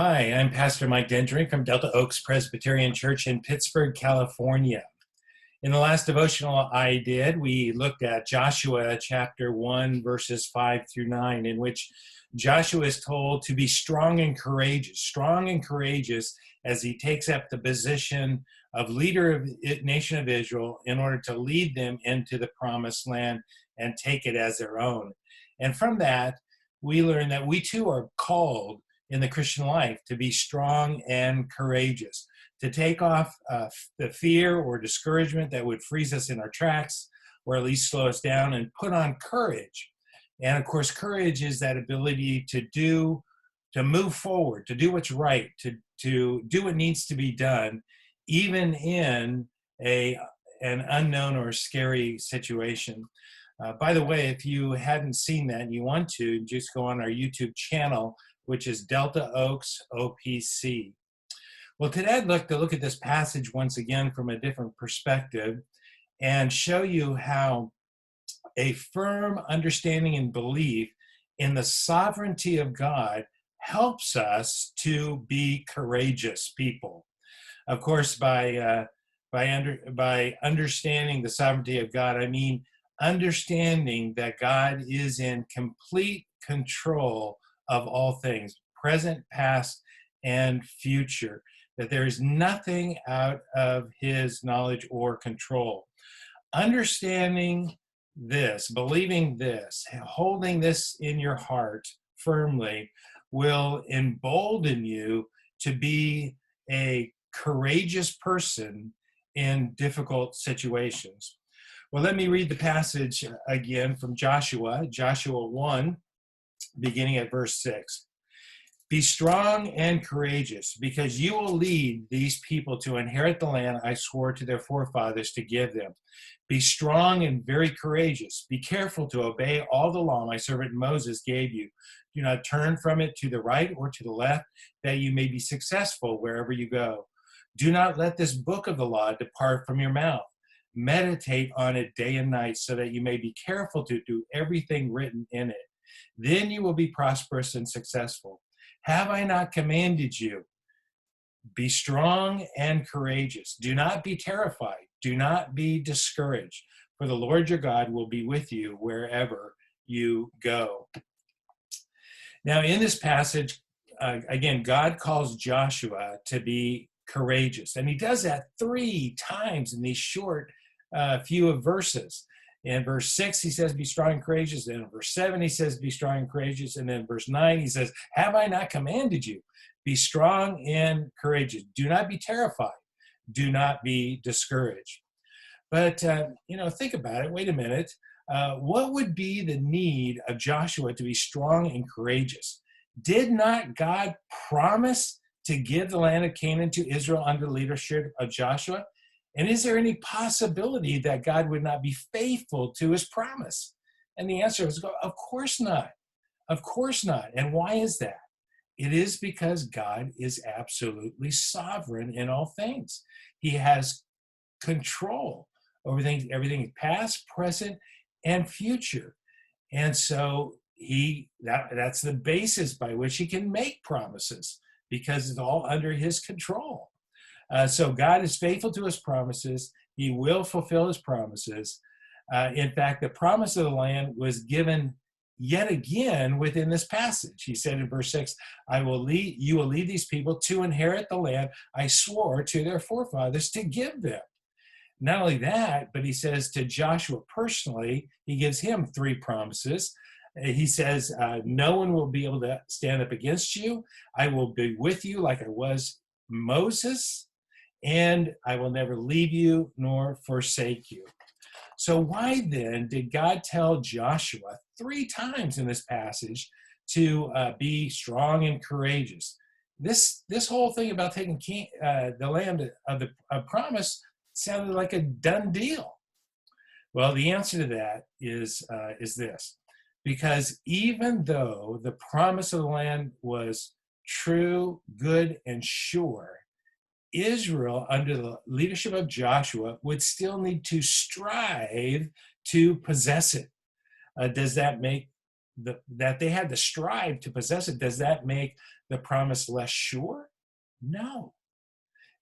Hi, I'm Pastor Mike Dendring from Delta Oaks Presbyterian Church in Pittsburgh, California. In the last devotional I did, we looked at Joshua chapter 1, verses 5 through 9, in which Joshua is told to be strong and courageous as he takes up the position of leader of the nation of Israel in order to lead them into the promised land and take it as their own. And from that, we learn that we too are called in the Christian life to be strong and courageous, to take off the fear or discouragement that would freeze us in our tracks or at least slow us down, and put on courage. And of course, courage is that ability to move forward, to do what's right, to do what needs to be done, even in an unknown or scary situation. By the way, if you hadn't seen that and you want to, just go on our YouTube channel, which is Delta Oaks OPC. Well, today I'd like to look at this passage once again from a different perspective and show you how a firm understanding and belief in the sovereignty of God helps us to be courageous people. Of course, by understanding the sovereignty of God, I mean understanding that God is in complete control of all things, present, past, and future, that there is nothing out of his knowledge or control. Understanding this, believing this, holding this in your heart firmly will embolden you to be a courageous person in difficult situations. Well, let me read the passage again from Joshua 1, beginning at verse 6. Be strong and courageous, because you will lead these people to inherit the land I swore to their forefathers to give them. Be strong and very courageous. Be careful to obey all the law my servant Moses gave you. Do not turn from it to the right or to the left, that you may be successful wherever you go. Do not let this book of the law depart from your mouth. Meditate on it day and night, so that you may be careful to do everything written in it. Then you will be prosperous and successful. Have I not commanded you? Be strong and courageous. Do not be terrified. Do not be discouraged, for the Lord your God will be with you wherever you go. Now, in this passage, again, God calls Joshua to be courageous, and he does that 3 times in these short few of verses. In verse 6, he says, be strong and courageous. Then in verse 7, he says, be strong and courageous. And then in verse 9, he says, have I not commanded you? Be strong and courageous. Do not be terrified. Do not be discouraged. But, think about it. Wait a minute. What would be the need of Joshua to be strong and courageous? Did not God promise to give the land of Canaan to Israel under the leadership of Joshua? And is there any possibility that God would not be faithful to his promise? And the answer is, of course not. Of course not. And why is that? It is because God is absolutely sovereign in all things. He has control over things, everything past, present, and future. And so that's the basis by which he can make promises, because it's all under his control. So God is faithful to his promises. He will fulfill his promises. In fact, the promise of the land was given yet again within this passage. He said in verse 6, you will lead these people to inherit the land I swore to their forefathers to give them. Not only that, but he says to Joshua personally, he gives him 3 promises. He says, no one will be able to stand up against you. I will be with you like I was Moses, and I will never leave you nor forsake you. So why then did God tell Joshua 3 times in this passage to be strong and courageous? This whole thing about taking the land of the promise sounded like a done deal. Well, the answer to that is this. Because even though the promise of the land was true, good, and sure, Israel, under the leadership of Joshua, would still need to strive to possess it. Does that make that they had to strive to possess it, does that make the promise less sure? No.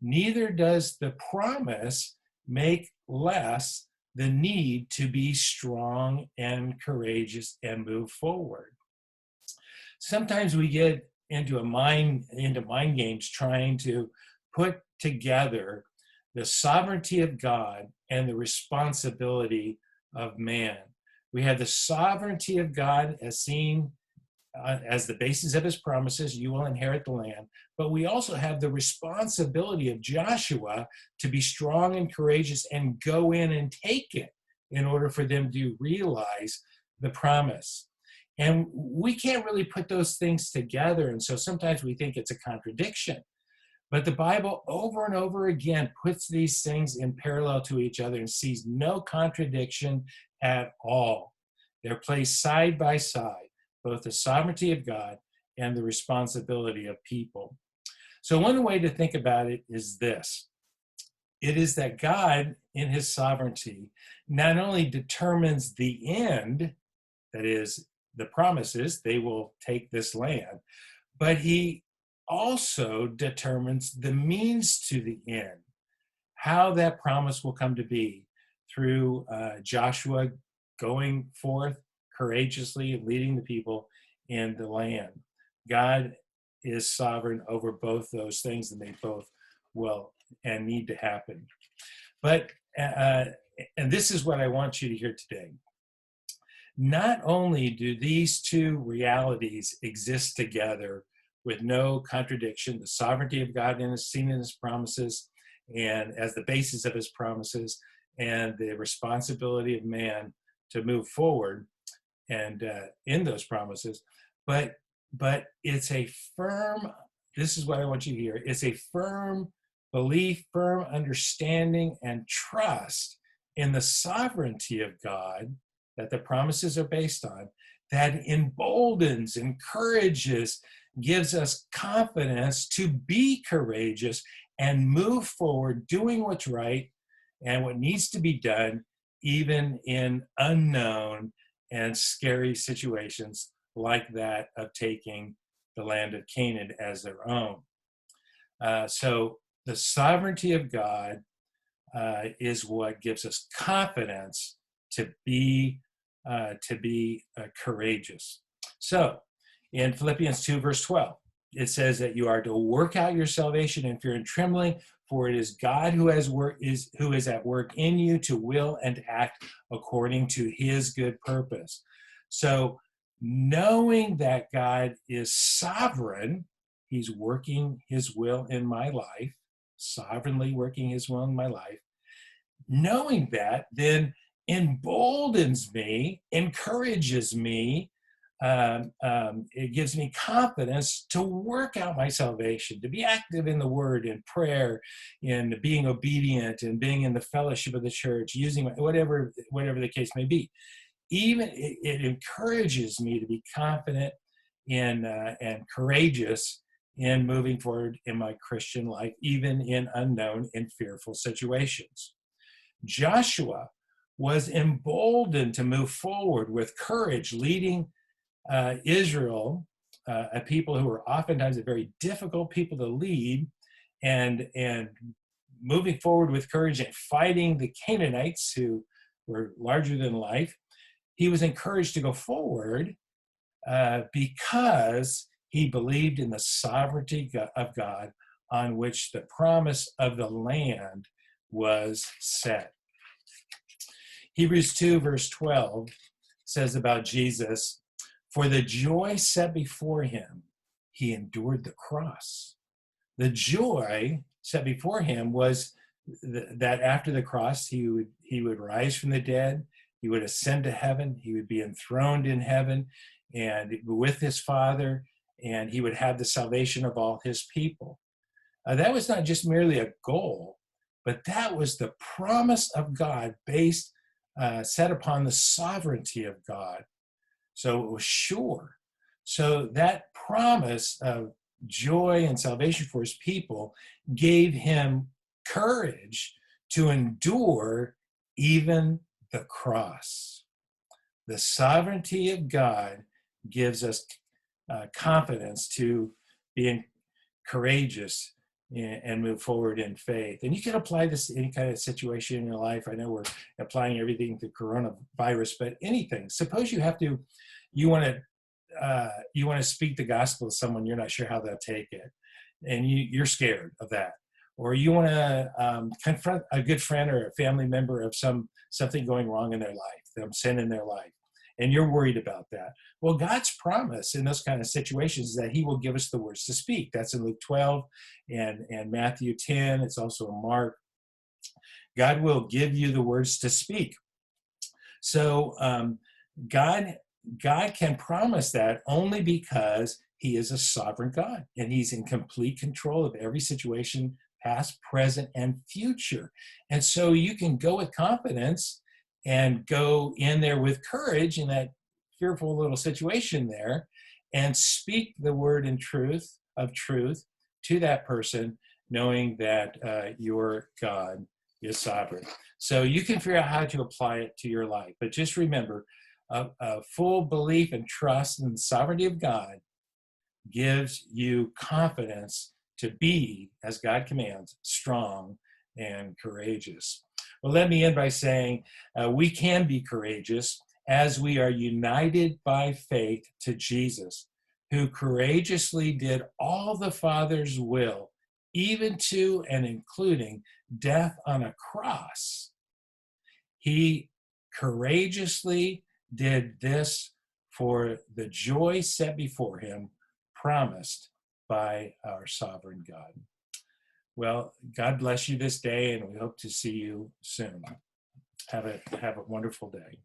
Neither does the promise make less the need to be strong and courageous and move forward. Sometimes we get into mind games trying to put together the sovereignty of God and the responsibility of man. We have the sovereignty of God as seen as the basis of his promises, you will inherit the land. But we also have the responsibility of Joshua to be strong and courageous and go in and take it in order for them to realize the promise. And we can't really put those things together. And so sometimes we think it's a contradiction. But the Bible over and over again puts these things in parallel to each other and sees no contradiction at all. They're placed side by side, both the sovereignty of God and the responsibility of people. So one way to think about it is this. It is that God, in his sovereignty, not only determines the end, that is, the promises, they will take this land, but he also determines the means to the end, how that promise will come to be through Joshua going forth courageously and leading the people in the land. God is sovereign over both those things, and they both will and need to happen. But, and this is what I want you to hear today. Not only do these two realities exist together with no contradiction, the sovereignty of God in his seen in his promises and as the basis of his promises, and the responsibility of man to move forward and in those promises, but it's a firm, this is what I want you to hear, it's a firm belief, firm understanding and trust in the sovereignty of God that the promises are based on, that emboldens, encourages, gives us confidence to be courageous and move forward doing what's right and what needs to be done, even in unknown and scary situations like that of taking the land of Canaan as their own. So the sovereignty of God is what gives us confidence to be courageous. So in Philippians 2, verse 12, it says that you are to work out your salvation in fear and trembling, for it is God who is at work in you to will and act according to his good purpose. So knowing that God is sovereign, he's working his will in my life, sovereignly working his will in my life, knowing that then emboldens me, encourages me, it gives me confidence to work out my salvation, to be active in the word, in prayer, in being obedient, and being in the fellowship of the church, using whatever the case may be. Even it encourages me to be confident in and courageous in moving forward in my Christian life, even in unknown and fearful situations. Joshua was emboldened to move forward with courage, leading Israel, a people who were oftentimes a very difficult people to lead, and moving forward with courage and fighting the Canaanites who were larger than life. He was encouraged to go forward because he believed in the sovereignty of God on which the promise of the land was set. Hebrews 2, verse 12 says about Jesus, for the joy set before him, he endured the cross. The joy set before him was that after the cross, he would rise from the dead, he would ascend to heaven, he would be enthroned in heaven and with his Father, and he would have the salvation of all his people. That was not just merely a goal, but that was the promise of God set upon the sovereignty of God. So it was sure. So that promise of joy and salvation for his people gave him courage to endure even the cross. The sovereignty of God gives us confidence to be courageous and move forward in faith. And you can apply this to any kind of situation in your life. I know we're applying everything to coronavirus, but anything. Suppose you want to speak the gospel to someone, you're not sure how they'll take it, and you're scared of that. Or you want to confront a good friend or a family member of something going wrong in their life, them sin in their life, and you're worried about that. Well, God's promise in those kind of situations is that he will give us the words to speak. That's in Luke 12 and Matthew 10. It's also in Mark. God will give you the words to speak. So God can promise that only because he is a sovereign God, and he's in complete control of every situation, past, present, and future. And so you can go with confidence and go in there with courage in that fearful little situation there and speak the word in truth to that person, knowing that your God is sovereign. So you can figure out how to apply it to your life. But just remember, a full belief and trust in the sovereignty of God gives you confidence to be, as God commands, strong and courageous. Well, let me end by saying we can be courageous as we are united by faith to Jesus, who courageously did all the Father's will, even to and including death on a cross. He courageously did this for the joy set before him, promised by our sovereign God. Well, God bless you this day, and we hope to see you soon. Have a wonderful day.